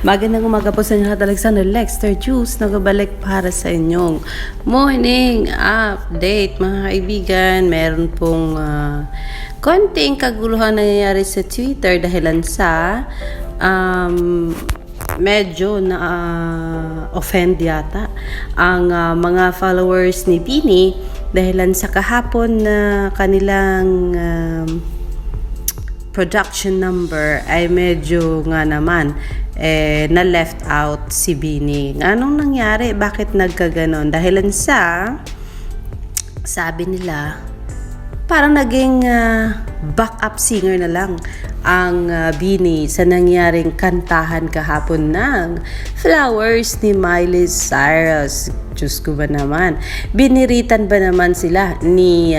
Magandang umaga po sa inyo lahat. Alexander Lexter Juice nagbabalik para sa inyong morning update mga kaibigan. Meron pong konting kaguluhan nangyayari sa Twitter dahilan sa medyo na offend yata ang mga followers ni Bini dahilan sa kahapon na kanilang production number ay medyo nga naman na left out si Bini. Anong nangyari? Bakit nagkaganon? Dahilan sa sabi nila parang naging backup singer na lang ang Bini sa nangyaring kantahan kahapon ng Flowers ni Miley Cyrus. Diyos ko ba naman? Biniritan ba naman sila ni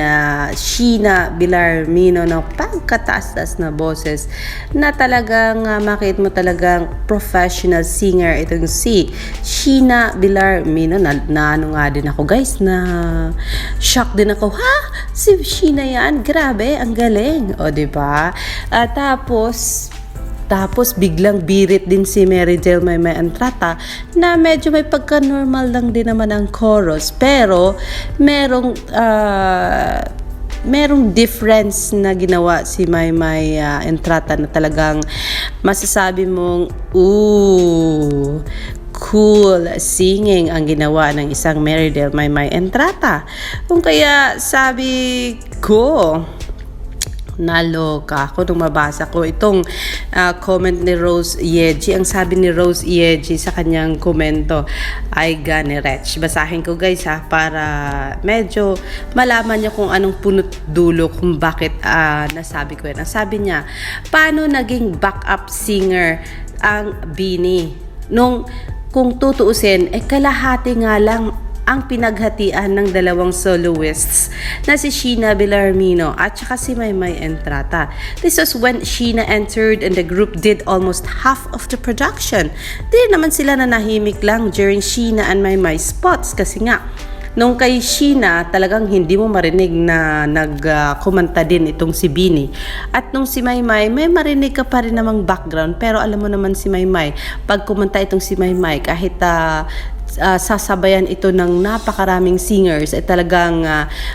Sheena Villarmino ng pagkataas-taas na boses na talagang makita mo talagang professional singer itong si Sheena Villarmino. Na ano nga din ako guys, na shock din ako. Ha? Si Sheena yan? Grabe, ang galing. O diba? Tapos biglang birit din si Meridel May Entrata na medyo may pagka-normal lang din naman ang chorus. Pero merong difference na ginawa si May Entrata na talagang masasabi mong cool singing ang ginawa ng isang Meridel May Entrata. Kung kaya sabi ko, naloka ako nung mabasa ko itong comment ni Rose Yeji. Ang sabi ni Rose Yeji sa kanyang komento ay ganirech. Basahin ko guys para medyo malaman niyo kung anong punot dulo kung bakit nasabi ko yan. Ang sabi niya, paano naging backup singer ang Bini? Kung tutuusin, kalahati nga lang ang pinaghatian ng dalawang soloists na si Sheena Villarmino at saka si May Entrata. This was when Sheena entered and the group did almost half of the production. Di naman sila nanahimik lang during Sheena and May spots kasi nga nung kay Sheena talagang hindi mo marinig na nagkumanta din itong si Bini. At nung si May marinig ka pa rin namang background, pero alam mo naman si May pag kumanta itong si May kahit sasabayan ito ng napakaraming singers, talagang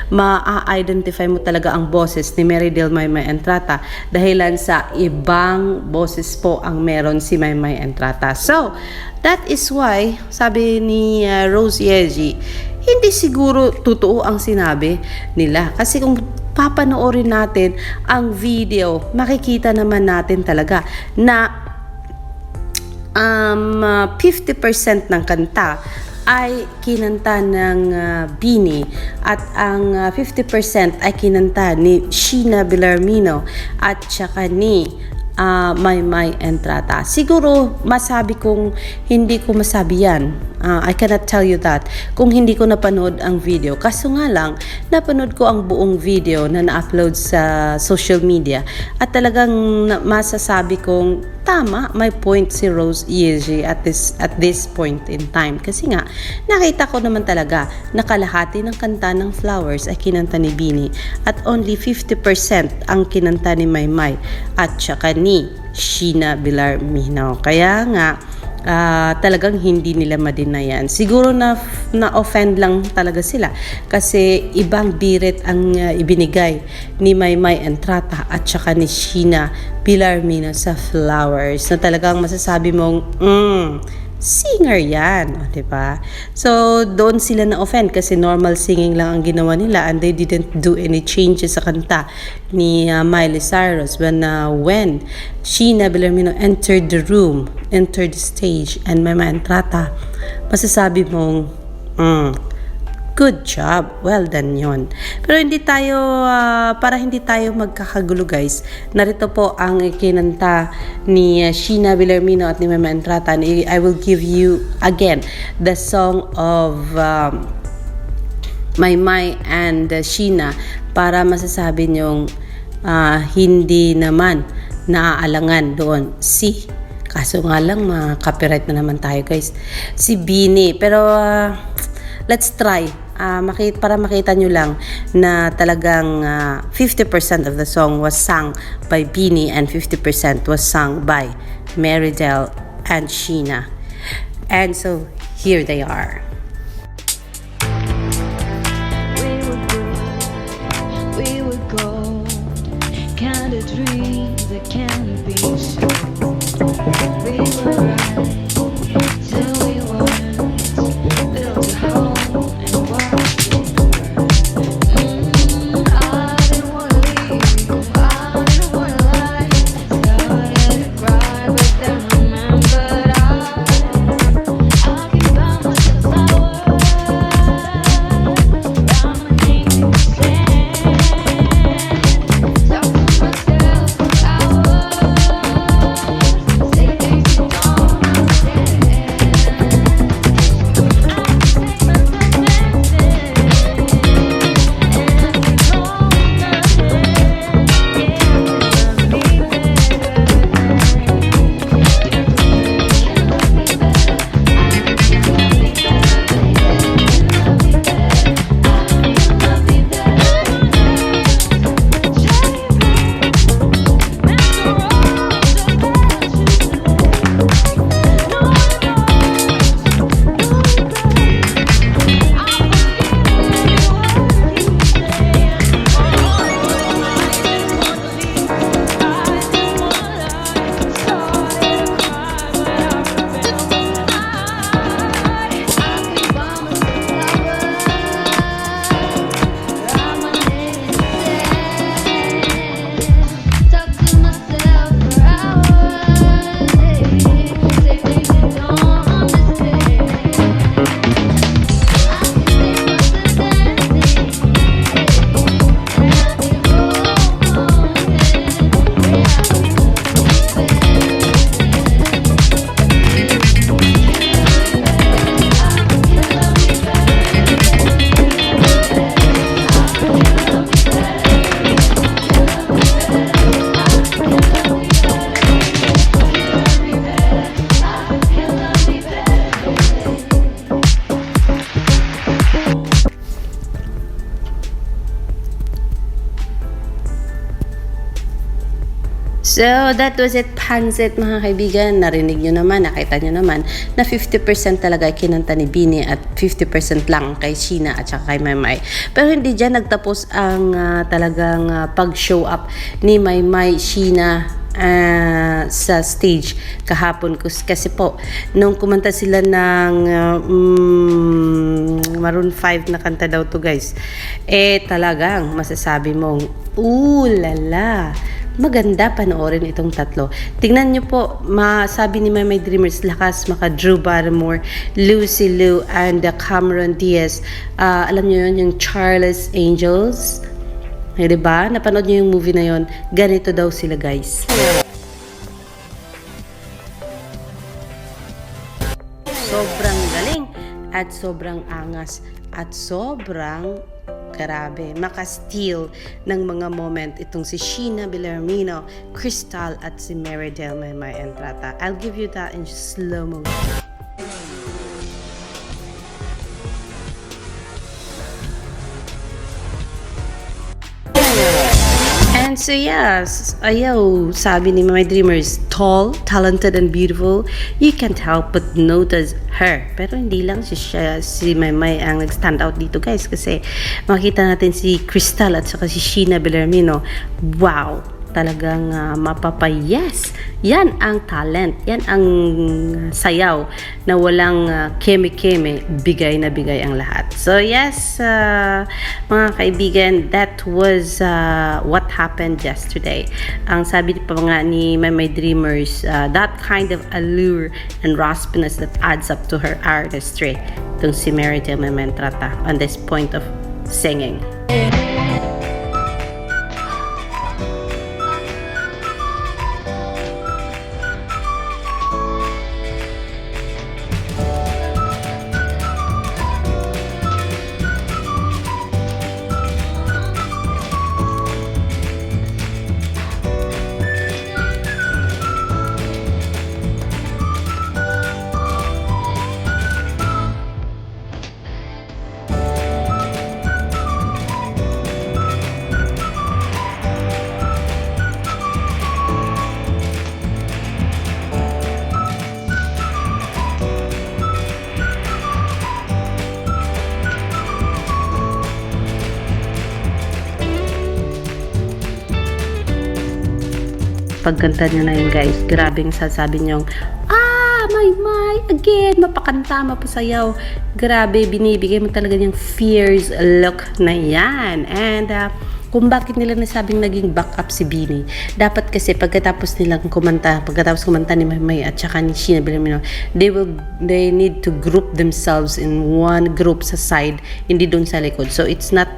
ma-identify mo talaga ang boses ni Meridel May Entrata dahilan sa ibang boses po ang meron si May Entrata. So, that is why, sabi ni Rose Yeji, hindi siguro totoo ang sinabi nila. Kasi kung papanoorin natin ang video, makikita naman natin talaga na 50% ng kanta ay kinanta ng Bini at ang 50% ay kinanta ni Sheena Villarmino at saka ni May Entrata. Siguro masabi kong hindi ko masabi yan. I cannot tell you that kung hindi ko napanood ang video. Kaso nga lang, napanood ko ang buong video na na-upload sa social media at talagang masasabi kong tama, may point si Rose Yeji at this point in time. Kasi nga, nakita ko naman talaga na kalahati ng kanta ng Flowers ay kinanta ni Bini at only 50% ang kinanta ni May at saka ni Sheena Villarmino. Kaya nga, talagang hindi nila madinayan. Siguro na offend lang talaga sila kasi ibang birit ang ibinigay ni May Entrata at saka ni Sheena Villarmino sa Flowers na talagang masasabi mong singer yan, diba? So doon sila na offend kasi normal singing lang ang ginawa nila and they didn't do any changes sa kanta ni Miley Cyrus when Sheena Villarmino entered the stage and May Entrata, masasabi mong good job, well done yon. Pero para hindi tayo magkakagulo guys, narito po ang kinanta ni Sheena Villarmino at ni May Entrata. I will give you again the song of May and Sheena para masasabi nyong hindi naman naaalangan doon kaso nga lang copyright na naman tayo guys, si Bini. Pero let's try para makita nyo lang na talagang 50% of the song was sung by Bini and 50% was sung by Meridel and Sheena. And so here they are. We were gold, kind of dreams that can't be sold. We were right till we weren't. Built a home and watched it burn. I didn't wanna leave you, I didn't wanna lie. Started to cry, but then remembered I can buy myself flowers. Write my name in the sand. Talk to myself for hours. Say things you don't understand. I can take myself dancing and keep holding my hand. So, that was it, Pansit, mga kaibigan. Narinig nyo naman, nakita nyo naman na 50% talaga ay kinanta ni Bini at 50% lang kay Sheena at saka kay Maymay. Pero hindi dyan nagtapos ang talagang pag-show up ni Maymay, Sheena sa stage kahapon. Kasi po, nung kumanta sila ng Maroon 5 na kanta daw to, guys, talagang masasabi mong, lala, maganda panoorin itong tatlo. Tingnan nyo po, masabi ni My Dreamers, lakas maka Drew Barrymore, Lucy Liu, and Cameron Diaz. Alam nyo yun, yung Charlie's Angels. Diba? Napanood nyo yung movie na yun. Ganito daw sila, guys. Sobrang galing at sobrang angas at sobrang grabe, maka-steal ng mga moment itong si Sheena Bellarmino, Crystal at si Meridel Maymay Entrata. I'll give you that in slow motion. And so yes, ayaw, sabi ni My Dreamers, tall, talented, and beautiful. You can't help but notice her. Pero hindi lang si Maymay ang nag-stand out dito, guys, kasi makita natin si Crystal at saka si Sheena Bellarmino. Wow! Talagang mapapayes. Yan ang talent. Yan ang sayaw na walang keme-keme, bigay na bigay ang lahat. So yes, mga kaibigan, that was what happened yesterday. Ang sabi pa nga ni My Dreamers, that kind of allure and raspiness that adds up to her artistry. Itong si Meridel Maymay Entrata on this point of singing. pagkanta niya na yun, guys. Grabe yung sasabi niyong, may, again, mapakanta, mapasayaw. Grabe, binibigay mo talaga yung fierce look na yan. And, kung bakit nila nasabing naging backup si Bini. Dapat kasi pagkatapos kumanta ni Maymay at saka ni Sheena Villamino, they need to group themselves in one group sa side, hindi doon sa likod. So it's not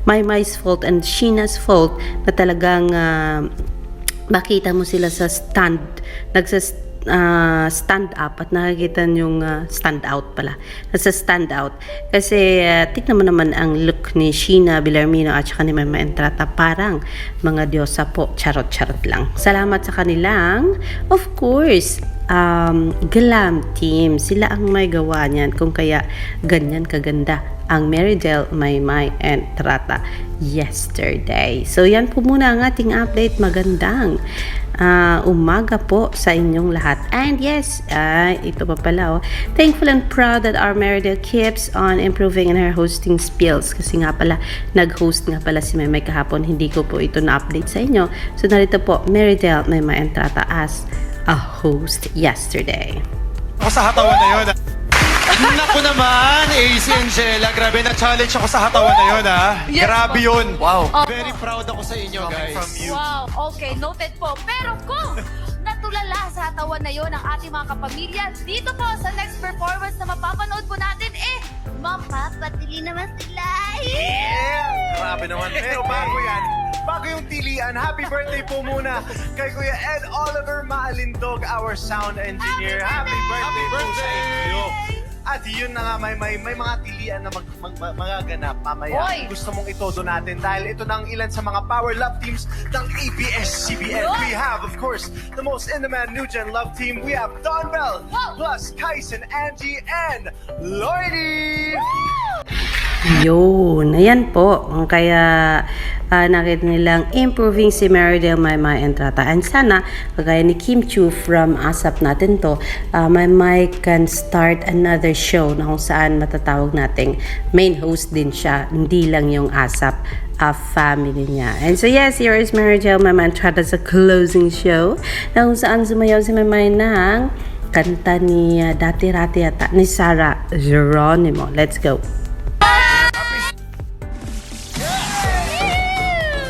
Maymay's fault and Sheena's fault na talagang makita mo sila sa stand up at nakikita yung stand out pala. Nasa stand out. Kasi tignan mo naman ang look ni Sheena Villamino at saka ni Mama Entrata. Parang mga diyosa po. Charot-charot lang. Salamat sa kanilang, of course, glam team. Sila ang may gawa niyan. Kung kaya ganyan kaganda ang Marydel, Maymay, and Trata yesterday. So yan po muna ang ating update. Magandang umaga po sa inyong lahat. And yes, ito pa pala, thankful and proud that our Marydel keeps on improving in her hosting skills. Kasi nga pala, nag-host nga pala si Maymay kahapon. Hindi ko po ito na-update sa inyo. So narito po, Marydel, Maymay, and Trata as a host yesterday. Ako sa hatawan na yun. Naku naman, AC Angela. Grabe, na-challenge ako sa hatawan na yun, ha? Yes, Grabe yun. Wow. Opo. Very proud ako sa inyo, guys. From you. Wow, okay, noted po. Pero kung natulala sa hatawan na yon ang ating mga kapamilya, dito po sa next performance na mapapanood po natin, mapapatili naman sila. Yeah! Grabe naman. Pero bago yan, bago yung tilian, happy birthday po muna kay Kuya Ed Oliver Maalindog, our sound engineer. Happy birthday po sa inyo. At yun na nga, may mga tilian na magaganap mamaya. Hoy! Gusto mong itodo natin dahil ito na ang ilan sa mga power love teams ng ABS-CBN. Yun! We have, of course, the most in-demand new gen love team. We have Don Bell, Wow! plus Kyson, Angie, and Lloydie! Yun, ayan po. Kaya nakita nilang improving si Marydel, Maymay, and Trata. And sana, kagaya ni Kim Chu from ASAP natin to, Maymay can start another show na kung saan matatawag nating main host din siya, hindi lang yung ASAP family niya. And so yes, here is Marydel, Maymay, and Trata sa closing show na kung saan sumayaw si Maymay ng kanta ni dati-rati yata ni Sarah Geronimo. Let's go.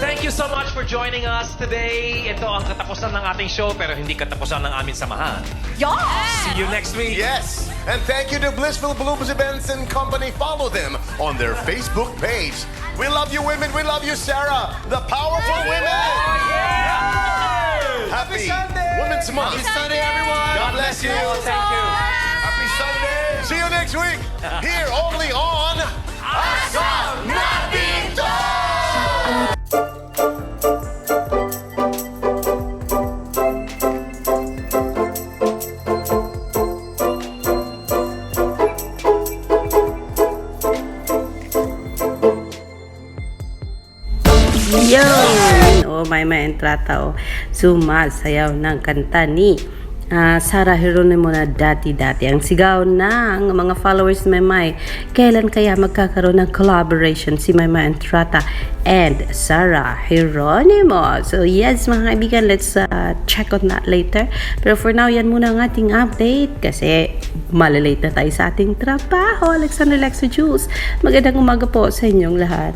Thank you so much for joining us today. Ito ang katapusan ng ating show pero hindi katapusan ng aming samahan. See you next week. Yes, and thank you to Blissful Blooms Events and Company. Follow them on their Facebook page. We love you women, we love you Sarah, the powerful women. Happy Women's Month. Happy Sunday, everyone. God bless you. Thank you. Happy Sunday. See you next week. Here only on Asam Nandito. Yun! Maymay and Trata, sumasayaw ng kanta ni Sarah Geronimo na dati-dati. Ang sigaw ng mga followers ni Maymay, kailan kaya magkakaroon ng collaboration si Maymay and Trata and Sarah Geronimo? So yes, mga kaibigan, let's check on that later. Pero for now, yan muna ang ating update kasi malalate na tayo sa ating trabaho. Alexander Lexo Jules, magandang umaga po sa inyong lahat.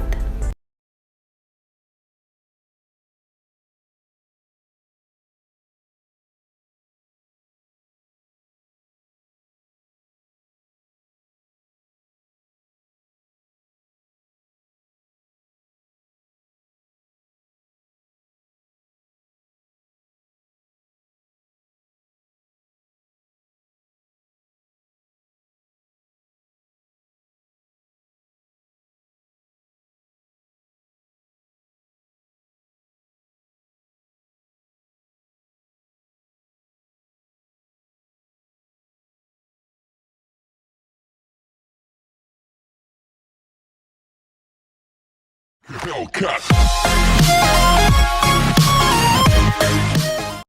Hellcat.